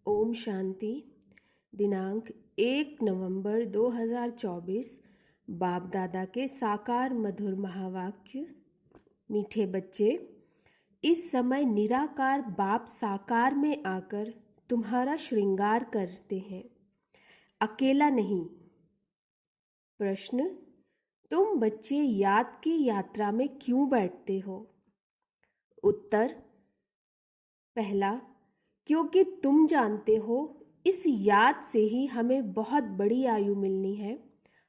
ओम शांति। दिनांक 1 नवंबर 2024। बाप दादा के साकार मधुर महावाक्य। मीठे बच्चे, इस समय निराकार बाप साकार में आकर तुम्हारा श्रृंगार करते हैं, अकेला नहीं। प्रश्न: तुम बच्चे याद की यात्रा में क्यों बैठते हो? उत्तर: पहला, क्योंकि तुम जानते हो इस याद से ही हमें बहुत बड़ी आयु मिलनी है,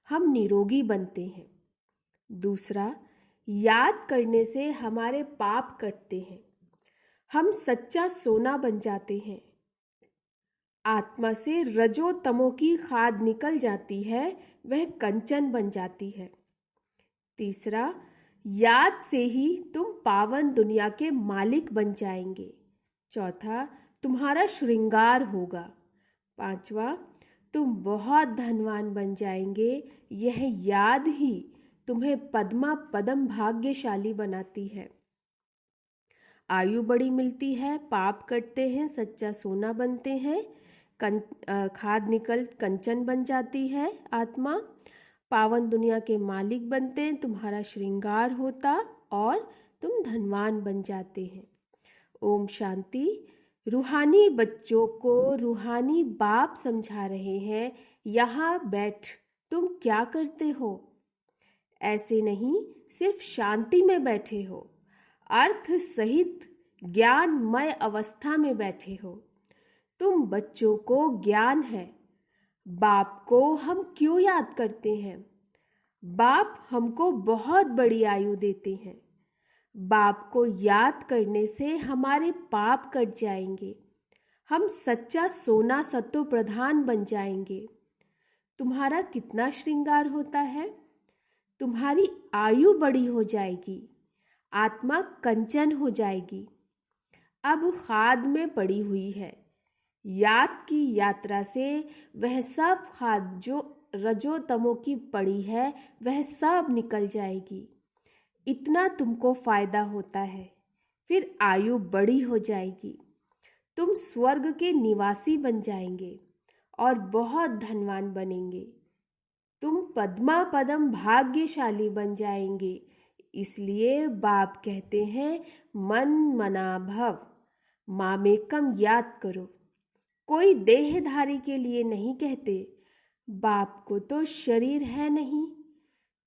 हम निरोगी बनते हैं। दूसरा, याद करने से हमारे पाप कटते हैं, हम सच्चा सोना बन जाते हैं। आत्मा से रजो तमो की खाद निकल जाती है, वह कंचन बन जाती है। तीसरा, याद से ही तुम पावन दुनिया के मालिक बन जाएंगे। चौथा, तुम्हारा श्रृंगार होगा। पांचवा, तुम बहुत धनवान बन जाएंगे। यह याद ही तुम्हें पद्मा पदम भाग्यशाली बनाती है। आयु बड़ी मिलती है, पाप कटते हैं, सच्चा सोना बनते हैं, खाद निकल कंचन बन जाती है। आत्मा पावन दुनिया के मालिक बनते हैं, तुम्हारा श्रृंगार होता और तुम धनवान बन जाते हैं। ओम शांति। रूहानी बच्चों को रूहानी बाप समझा रहे हैं, यहाँ बैठ तुम क्या करते हो? ऐसे नहीं, सिर्फ शांति में बैठे हो, अर्थ सहित ज्ञानमय अवस्था में बैठे हो। तुम बच्चों को ज्ञान है। बाप को हम क्यों याद करते हैं? बाप हमको बहुत बड़ी आयु देते हैं। बाप को याद करने से हमारे पाप कट जाएंगे, हम सच्चा सोना सत्व प्रधान बन जाएंगे। तुम्हारा कितना श्रृंगार होता है? तुम्हारी आयु बड़ी हो जाएगी, आत्मा कंचन हो जाएगी। अब खाद में पड़ी हुई है। याद की यात्रा से वह सब खाद जो रजो तमो की पड़ी है, वह सब निकल जाएगी। इतना तुमको फायदा होता है, फिर आयु बड़ी हो जाएगी। तुम स्वर्ग के निवासी बन जाएंगे और बहुत धनवान बनेंगे। तुम पद्मा पदम भाग्यशाली बन जाएंगे। इसलिए बाप कहते हैं, मन मना भव, मामेकम याद करो। कोई देहधारी के लिए नहीं कहते। बाप को तो शरीर है नहीं।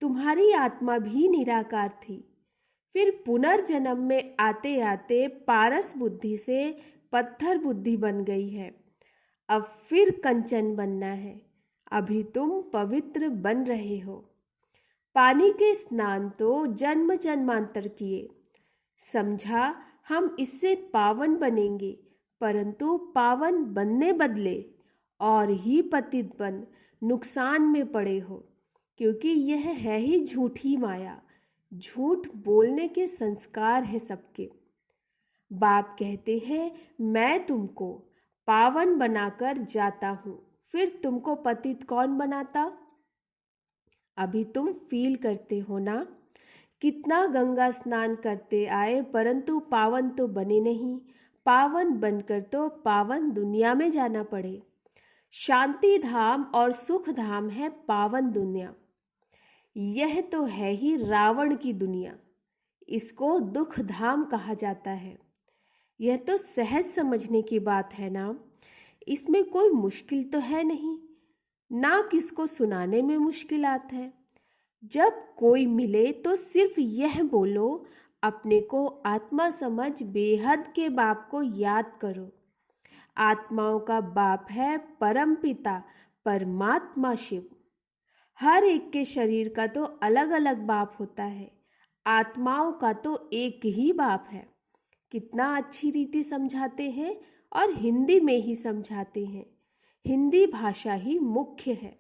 तुम्हारी आत्मा भी निराकार थी, फिर पुनर्जन्म में आते आते पारस बुद्धि से पत्थर बुद्धि बन गई है। अब फिर कंचन बनना है। अभी तुम पवित्र बन रहे हो। पानी के स्नान तो जन्म जन्मांतर किए, समझा हम इससे पावन बनेंगे, परंतु पावन बनने बदले और ही पतित बन नुकसान में पड़े हो, क्योंकि यह है ही झूठी माया। झूठ बोलने के संस्कार है सबके। बाप कहते हैं, मैं तुमको पावन बनाकर जाता हूँ, फिर तुमको पतित कौन बनाता? अभी तुम फील करते हो ना, कितना गंगा स्नान करते आए परंतु पावन तो बने नहीं। पावन बनकर तो पावन दुनिया में जाना पड़े। शांति धाम और सुख धाम है पावन दुनिया। यह तो है ही रावण की दुनिया, इसको दुख धाम कहा जाता है। यह तो सहज समझने की बात है ना, इसमें कोई मुश्किल तो है नहीं, ना किसको सुनाने में मुश्किलात है। जब कोई मिले तो सिर्फ यह बोलो, अपने को आत्मा समझ बेहद के बाप को याद करो। आत्माओं का बाप है परम पिता परमात्मा शिव। हर एक के शरीर का तो अलग अलग बाप होता है, आत्माओं का तो एक ही बाप है। कितना अच्छी रीति समझाते हैं और हिंदी में ही समझाते हैं। हिंदी भाषा ही मुख्य है।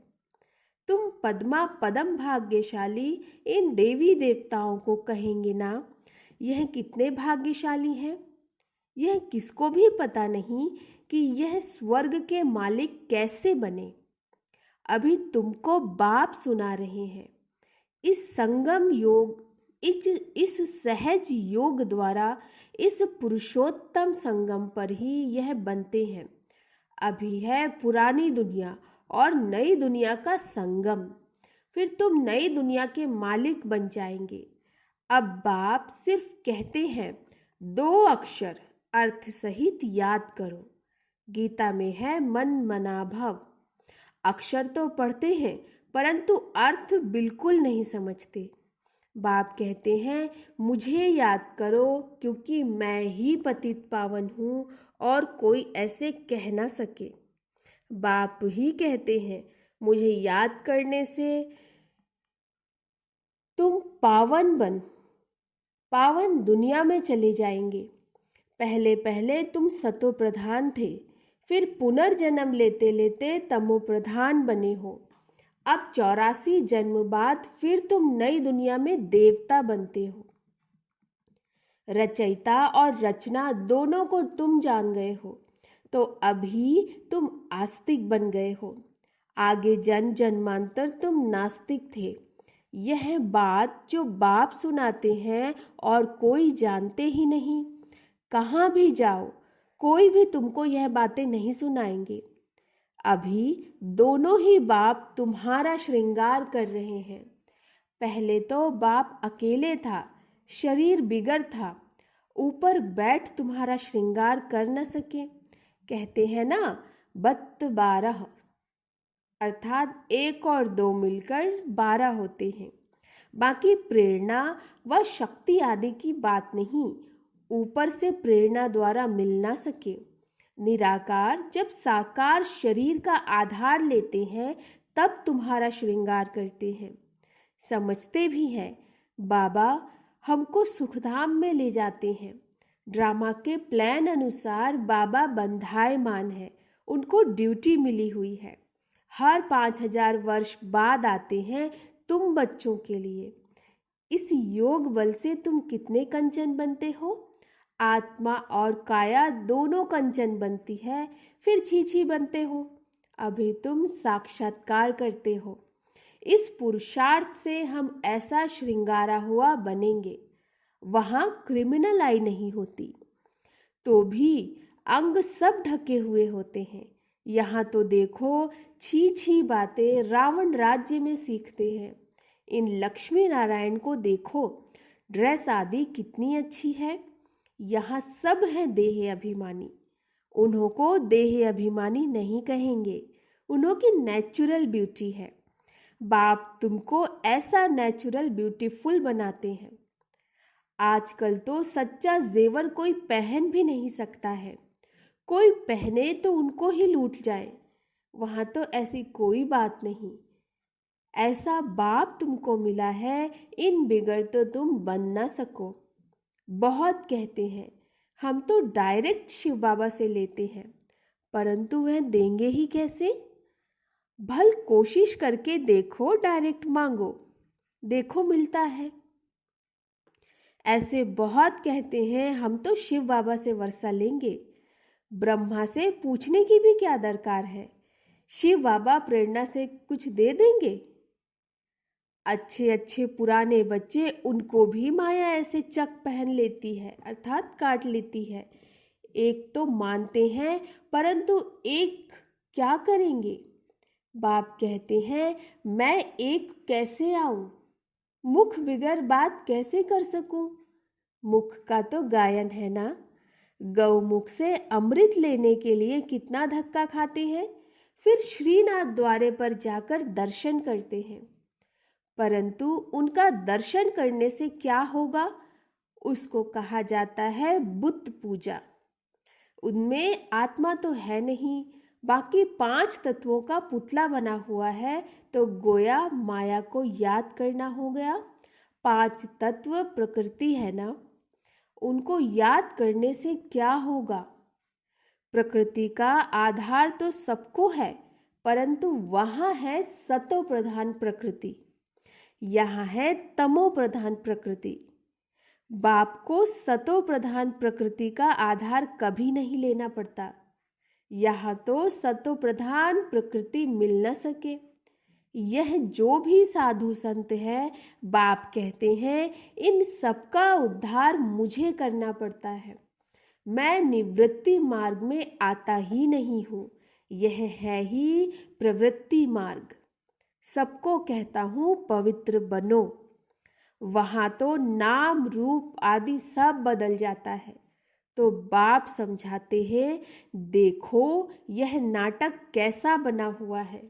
तुम पद्मा पदम भाग्यशाली इन देवी देवताओं को कहेंगे ना, यह कितने भाग्यशाली हैं। यह किसको भी पता नहीं कि यह स्वर्ग के मालिक कैसे बने। अभी तुमको बाप सुना रहे हैं। इस संगम योग, इस सहज योग द्वारा इस पुरुषोत्तम संगम पर ही यह बनते हैं। अभी है पुरानी दुनिया और नई दुनिया का संगम। फिर तुम नई दुनिया के मालिक बन जाएंगे। अब बाप सिर्फ कहते हैं 2 अक्षर अर्थ सहित याद करो। गीता में है मन मना भव। अक्षर तो पढ़ते हैं परंतु अर्थ बिल्कुल नहीं समझते। बाप कहते हैं मुझे याद करो क्योंकि मैं ही पतित पावन हूँ और कोई ऐसे कह ना सके। बाप ही कहते हैं मुझे याद करने से तुम पावन दुनिया में चले जाएंगे। पहले पहले तुम सतो प्रधान थे, फिर पुनर्जन्म लेते लेते तमो प्रधान बने हो। अब 84 जन्म बाद फिर तुम नई दुनिया में देवता बनते हो। रचयिता और रचना दोनों को तुम जान गए हो, तो अभी तुम आस्तिक बन गए हो। आगे जन्म जन्मांतर तुम नास्तिक थे। यह बात जो बाप सुनाते हैं और कोई जानते ही नहीं। कहाँ भी जाओ कोई भी तुमको यह बातें नहीं सुनाएंगे। अभी दोनों ही बाप तुम्हारा श्रृंगार कर रहे हैं। पहले तो बाप अकेले था, शरीर बिगड़ था, ऊपर बैठ तुम्हारा श्रृंगार कर न सके। कहते हैं ना 12 अर्थात 1 और 2 मिलकर 12 होते हैं। बाकी प्रेरणा व शक्ति आदि की बात नहीं, ऊपर से प्रेरणा द्वारा मिल ना सके। निराकार जब साकार शरीर का आधार लेते हैं तब तुम्हारा श्रृंगार करते हैं। समझते भी हैं बाबा हमको सुखधाम में ले जाते हैं। ड्रामा के प्लान अनुसार बाबा बंधायमान है, उनको ड्यूटी मिली हुई है। हर 5000 वर्ष बाद आते हैं तुम बच्चों के लिए। इस योग बल से तुम कितने कंचन बनते हो? आत्मा और काया दोनों कंचन बनती है, फिर छीछी बनते हो। अभी तुम साक्षात्कार करते हो। इस पुरुषार्थ से हम ऐसा श्रृंगारा हुआ बनेंगे। वहां क्रिमिनल आई नहीं होती, तो भी अंग सब ढके हुए होते हैं। यहाँ तो देखो छी छी बातें रावण राज्य में सीखते हैं। इन लक्ष्मी नारायण को देखो, ड्रेस आदि कितनी अच्छी है। यहाँ सब है देह अभिमानी। उन्हों को देह अभिमानी नहीं कहेंगे, उन्हों की नेचुरल ब्यूटी है। बाप तुमको ऐसा नेचुरल ब्यूटीफुल बनाते हैं। आजकल तो सच्चा जेवर कोई पहन भी नहीं सकता है। कोई पहने तो उनको ही लूट जाए। वहां तो ऐसी कोई बात नहीं। ऐसा बाप तुमको मिला है, इन बिगड़ तो तुम बन ना सको। बहुत कहते हैं हम तो डायरेक्ट शिव बाबा से लेते हैं, परंतु वह देंगे ही कैसे? भल कोशिश करके देखो, डायरेक्ट मांगो, देखो मिलता है। ऐसे बहुत कहते हैं हम तो शिव बाबा से वर्षा लेंगे। ब्रह्मा से पूछने की भी क्या दरकार है? शिव बाबा प्रेरणा से कुछ दे देंगे। अच्छे अच्छे पुराने बच्चे, उनको भी माया ऐसे चक पहन लेती है, अर्थात काट लेती है। एक तो मानते हैं परंतु एक क्या करेंगे? बाप कहते हैं मैं एक कैसे आऊं? मुख बिगर बात कैसे कर सकूं? मुख का तो गायन है ना। गौमुख से अमृत लेने के लिए कितना धक्का खाते हैं, फिर श्रीनाथ द्वारे पर जाकर दर्शन करते हैं। परंतु उनका दर्शन करने से क्या होगा? उसको कहा जाता है बुत पूजा। उनमें आत्मा तो है नहीं, बाकी 5 तत्वों का पुतला बना हुआ है, तो गोया माया को याद करना हो गया। 5 तत्व प्रकृति है ना, उनको याद करने से क्या होगा? प्रकृति का आधार तो सबको है, परंतु वहां है सतो प्रधान प्रकृति, यहाँ है तमो प्रधान प्रकृति। बाप को सतो प्रधान प्रकृति का आधार कभी नहीं लेना पड़ता। यहाँ तो सतो प्रधान प्रकृति मिल न सके। यह जो भी साधु संत है, बाप कहते हैं इन सबका उद्धार मुझे करना पड़ता है। मैं निवृत्ति मार्ग में आता ही नहीं हूँ, यह है ही प्रवृत्ति मार्ग। सबको कहता हूँ पवित्र बनो। वहाँ तो नाम रूप आदि सब बदल जाता है। तो बाप समझाते हैं, देखो यह नाटक कैसा बना हुआ है।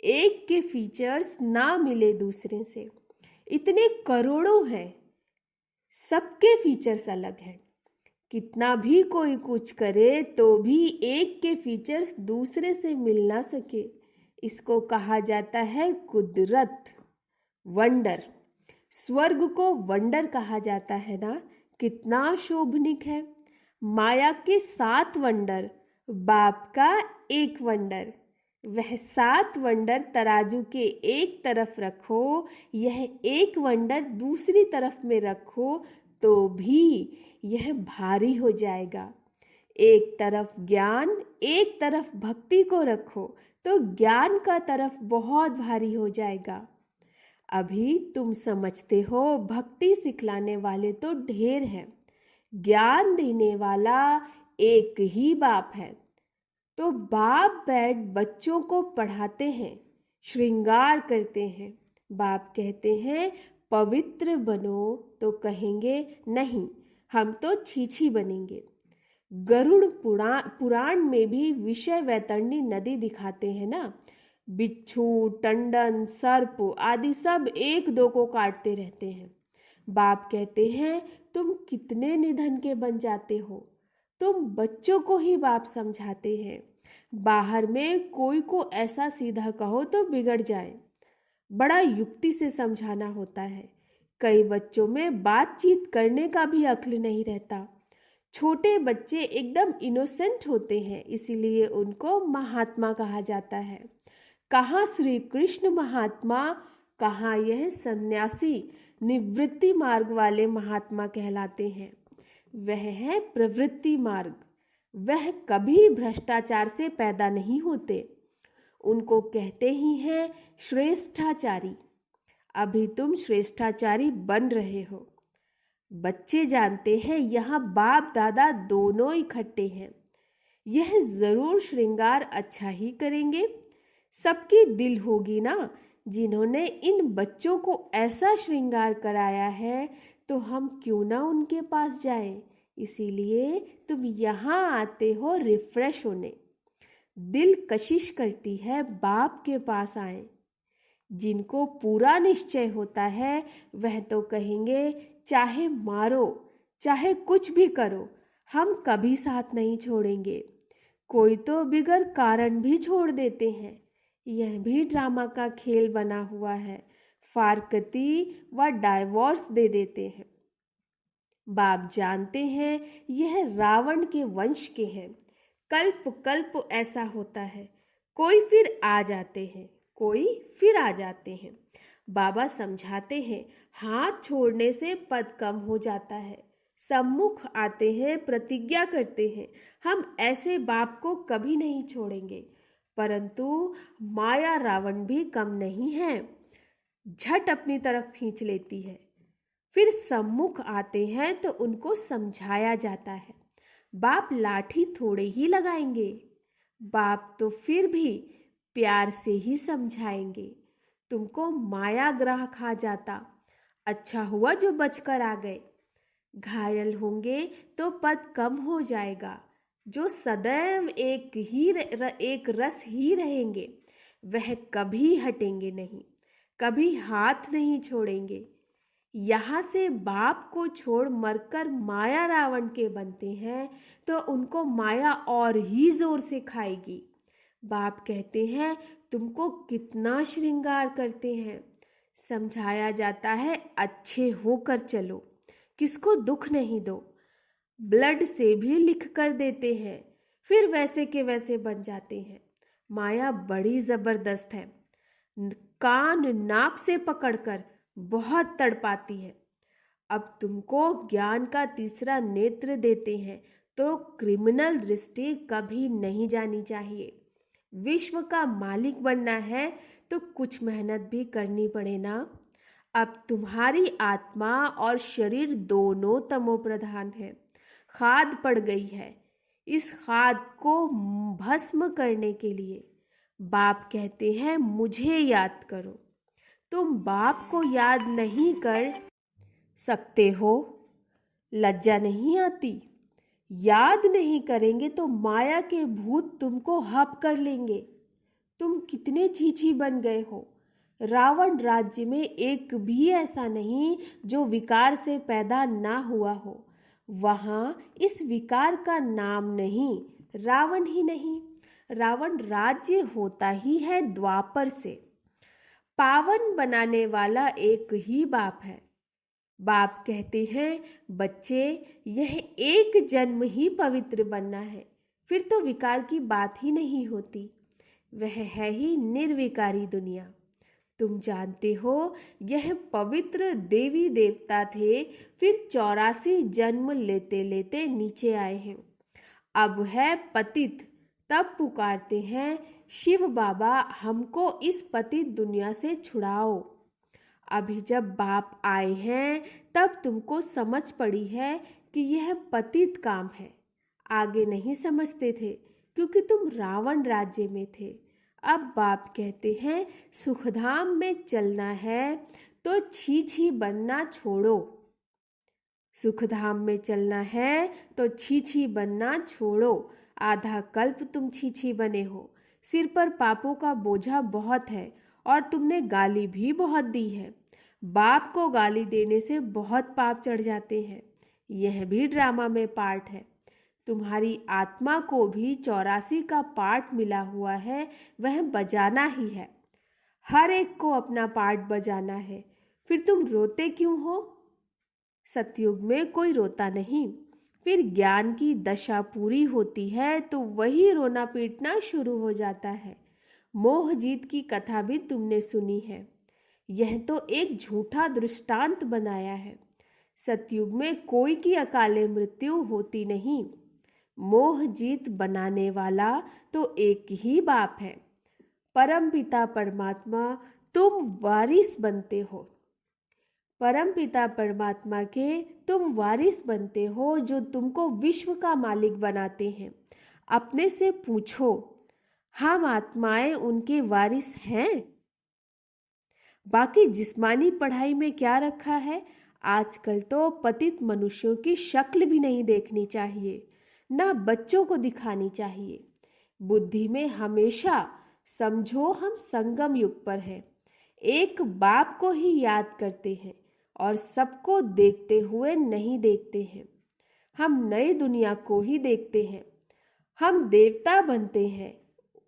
एक के फीचर्स ना मिले दूसरे से, इतने करोड़ों हैं, सबके फीचर्स अलग हैं। कितना भी कोई कुछ करे तो भी एक के फीचर्स दूसरे से मिल ना सके। इसको कहा जाता है कुदरत, वंडर। स्वर्ग को वंडर कहा जाता है ना, कितना शोभनिक है। माया के 7 वंडर, बाप का एक वंडर। वह 7 वंडर तराजू के एक तरफ रखो, यह एक वंडर दूसरी तरफ में रखो तो भी यह भारी हो जाएगा। एक तरफ ज्ञान, एक तरफ भक्ति को रखो तो ज्ञान का तरफ बहुत भारी हो जाएगा। अभी तुम समझते हो भक्ति सिखलाने वाले तो ढेर हैं, ज्ञान देने वाला एक ही बाप है। तो बाप बैठ बच्चों को पढ़ाते हैं, श्रृंगार करते हैं। बाप कहते हैं पवित्र बनो तो कहेंगे नहीं, हम तो छीछी बनेंगे। गरुड़ पुराण में भी विषय वैतरणी नदी दिखाते हैं ना। बिच्छू, टंडन, सर्प आदि सब एक दो को काटते रहते हैं। बाप कहते हैं तुम कितने निधन के बन जाते हो। तुम बच्चों को ही बाप समझाते हैं। बाहर में कोई को ऐसा सीधा कहो तो बिगड़ जाए, बड़ा युक्ति से समझाना होता है। कई बच्चों में बातचीत करने का भी अक्ल नहीं रहता। छोटे बच्चे एकदम इनोसेंट होते हैं, इसीलिए उनको महात्मा कहा जाता है। कहाँ श्री कृष्ण महात्मा, कहाँ यह सन्यासी निवृत्ति मार्ग वाले महात्मा कहलाते हैं। वह है प्रवृत्ति मार्ग। वह कभी भ्रष्टाचार से पैदा नहीं होते, उनको कहते ही हैं श्रेष्ठाचारी। अभी तुम श्रेष्ठाचारी बन रहे हो। बच्चे जानते हैं यहाँ बाप दादा दोनों इकट्ठे हैं। यह जरूर श्रृंगार अच्छा ही करेंगे। सबकी दिल होगी ना, जिन्होंने इन बच्चों को ऐसा श्रृंगार कराया है, तो हम क्यों ना उनके पास जाएं। इसीलिए तुम यहाँ आते हो रिफ्रेश होने। दिल कशिश करती है बाप के पास आए। जिनको पूरा निश्चय होता है वह तो कहेंगे चाहे मारो चाहे कुछ भी करो, हम कभी साथ नहीं छोड़ेंगे। कोई तो बिगर कारण भी छोड़ देते हैं। यह भी ड्रामा का खेल बना हुआ है। फारकती व डाइवोर्स दे देते हैं। बाप जानते हैं यह रावण के वंश के हैं। कल्प कल्प ऐसा होता है, कोई फिर आ जाते हैं, कोई फिर आ जाते हैं। बाबा समझाते हैं हाथ छोड़ने से पद कम हो जाता है। सम्मुख आते हैं, प्रतिज्ञा करते हैं हम ऐसे बाप को कभी नहीं छोड़ेंगे। परंतु माया रावण भी कम नहीं है, झट अपनी तरफ खींच लेती है। फिर सम्मुख आते हैं तो उनको समझाया जाता है। बाप लाठी थोड़े ही लगाएंगे, बाप तो फिर भी प्यार से ही समझाएंगे। तुमको माया ग्रह खा जाता, अच्छा हुआ जो बचकर आ गए। घायल होंगे तो पद कम हो जाएगा। जो सदैव एक रस ही रहेंगे वह कभी हटेंगे नहीं, कभी हाथ नहीं छोड़ेंगे। यहाँ से बाप को छोड़ मरकर माया रावण के बनते हैं तो उनको माया और ही जोर से खाएगी। बाप कहते हैं तुमको कितना श्रृंगार करते हैं। समझाया जाता है अच्छे होकर चलो, किसको दुख नहीं दो। ब्लड से भी लिख कर देते हैं, फिर वैसे के वैसे बन जाते हैं। माया बड़ी जबरदस्त है, कान नाक से पकड़कर बहुत तड़पाती है। अब तुमको ज्ञान का तीसरा नेत्र देते हैं तो क्रिमिनल दृष्टि कभी नहीं जानी चाहिए। विश्व का मालिक बनना है तो कुछ मेहनत भी करनी पड़े ना। अब तुम्हारी आत्मा और शरीर दोनों तमो प्रधान है, खाद पड़ गई है। इस खाद को भस्म करने के लिए बाप कहते हैं मुझे याद करो। तुम बाप को याद नहीं कर सकते हो, लज्जा नहीं आती? याद नहीं करेंगे तो माया के भूत तुमको हप कर लेंगे। तुम कितने चीची बन गए हो। रावण राज्य में एक भी ऐसा नहीं जो विकार से पैदा ना हुआ हो। वहाँ इस विकार का नाम नहीं, रावण ही नहीं। रावण राज्य होता ही है द्वापर से। पावन बनाने वाला एक ही बाप है। बाप कहते हैं बच्चे, यह एक जन्म ही पवित्र बनना है, फिर तो विकार की बात ही नहीं होती। वह है ही निर्विकारी दुनिया। तुम जानते हो यह पवित्र देवी देवता थे, फिर 84 जन्म लेते लेते नीचे आए हैं। अब है पतित, तब पुकारते हैं शिव बाबा हमको इस पतित दुनिया से छुड़ाओ। अभी जब बाप आए हैं तब तुमको समझ पड़ी है कि यह पतित काम है। आगे नहीं समझते थे क्योंकि तुम रावण राज्य में थे। अब बाप कहते हैं सुखधाम में चलना है तो छी छी बनना छोड़ो। सुखधाम में चलना है तो छी छी बनना छोड़ो। आधा कल्प तुम छी छी बने हो। सिर पर पापों का बोझा बहुत है और तुमने गाली भी बहुत दी है। बाप को गाली देने से बहुत पाप चढ़ जाते हैं। यह भी ड्रामा में पार्ट है। तुम्हारी आत्मा को भी 84 का पार्ट मिला हुआ है, वह बजाना ही है। हर एक को अपना पार्ट बजाना है। फिर तुम रोते क्यों हो? सतयुग में कोई रोता नहीं। फिर ज्ञान की दशा पूरी होती है तो वही रोना पीटना शुरू हो जाता है। मोह जीत की कथा भी तुमने सुनी है। यह तो एक झूठा दृष्टांत बनाया है। सतयुग में कोई की अकाले मृत्यु होती नहीं। मोह जीत बनाने वाला तो एक ही बाप है। परमपिता परमात्मा तुम वारिस बनते हो। परमपिता परमात्मा के तुम वारिस बनते हो जो तुमको विश्व का मालिक बनाते हैं। अपने से पूछो, हम आत्माएं उनके वारिस हैं? बाकी जिस्मानी पढ़ाई में क्या रखा है? आजकल तो पतित मनुष्यों की शक्ल भी नहीं देखनी चाहिए, ना बच्चों को दिखानी चाहिए। बुद्धि में हमेशा समझो हम संगम युग पर हैं। एक बाप को ही याद करते हैं और सबको देखते हुए नहीं देखते हैं। हम नई दुनिया को ही देखते हैं। हम देवता बनते हैं,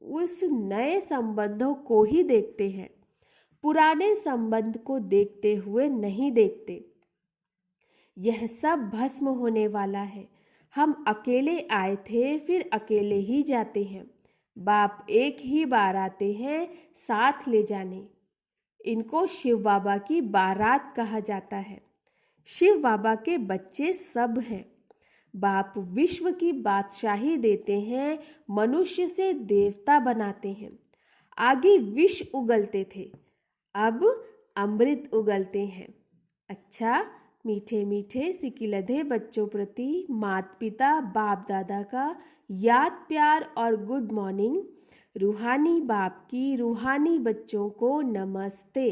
उस नए संबंधों को ही देखते हैं। पुराने संबंध को देखते हुए नहीं देखते। यह सब भस्म होने वाला है। हम अकेले आए थे, फिर अकेले ही जाते हैं। बाप एक ही बार आते हैं साथ ले जाने। इनको शिव बाबा की बारात कहा जाता है। शिव बाबा के बच्चे सब हैं। बाप विश्व की बादशाही देते हैं, मनुष्य से देवता बनाते हैं। आगे विष उगलते थे, अब अमृत उगलते हैं। अच्छा, मीठे मीठे सिकिलधे बच्चों प्रति माता पिता बाप दादा का याद प्यार और गुड मॉर्निंग। रूहानी बाप की रूहानी बच्चों को नमस्ते।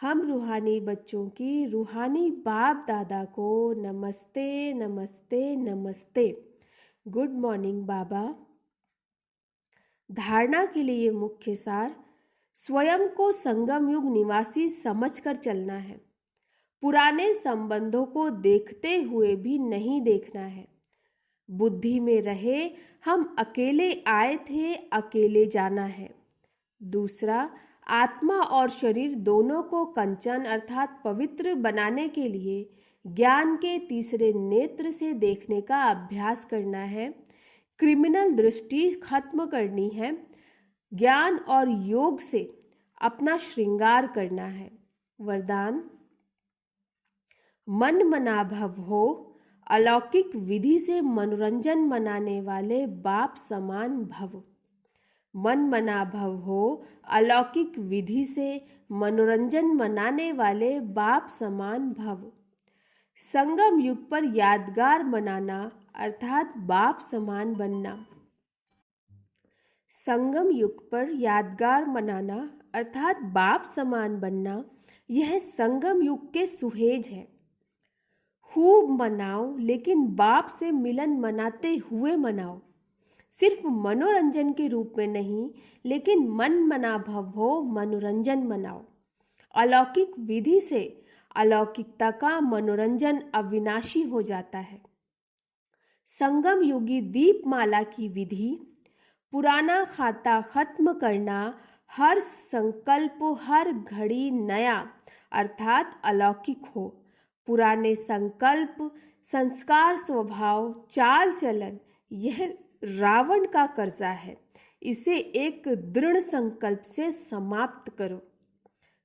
हम रूहानी बच्चों की रूहानी बाप दादा को नमस्ते नमस्ते नमस्ते। गुड मॉर्निंग बाबा। धारणा के लिए मुख्य सार, स्वयं को संगम युग निवासी समझकर चलना है। पुराने संबंधों को देखते हुए भी नहीं देखना है। बुद्धि में रहे हम अकेले आए थे, अकेले जाना है। दूसरा, आत्मा और शरीर दोनों को कंचन अर्थात पवित्र बनाने के लिए ज्ञान के तीसरे नेत्र से देखने का अभ्यास करना है। क्रिमिनल दृष्टि खत्म करनी है। ज्ञान और योग से अपना श्रृंगार करना है। वरदान, मन मना भव हो। अलौकिक विधि से मनोरंजन मनाने वाले बाप समान भव। मन मना भव हो। अलौकिक विधि से मनोरंजन मनाने वाले बाप समान भव। संगम युग पर यादगार मनाना अर्थात बाप समान बनना। संगम युग पर यादगार मनाना अर्थात बाप समान बनना, यह संगम युग के सुहेज है। खूब मनाओ, लेकिन बाप से मिलन मनाते हुए मनाओ। सिर्फ मनोरंजन के रूप में नहीं, लेकिन मन मना भव हो मनोरंजन मनाओ। अलौकिक विधि से अलौकिकता का मनोरंजन अविनाशी हो जाता है। संगम युगी दीपमाला की विधि, पुराना खाता खत्म करना, हर संकल्प हर घड़ी नया अर्थात अलौकिक हो। पुराने संकल्प, संस्कार, स्वभाव, चाल चलन, यह रावण का कर्जा है। इसे एक दृढ़ संकल्प से समाप्त करो।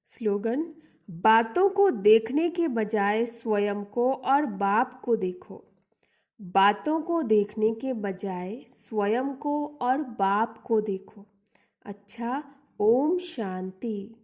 स्लोगन: बातों को देखने के बजाय स्वयं को और बाप को देखो। बातों को देखने के बजाय स्वयं को और बाप को देखो। अच्छा, ओम शांति।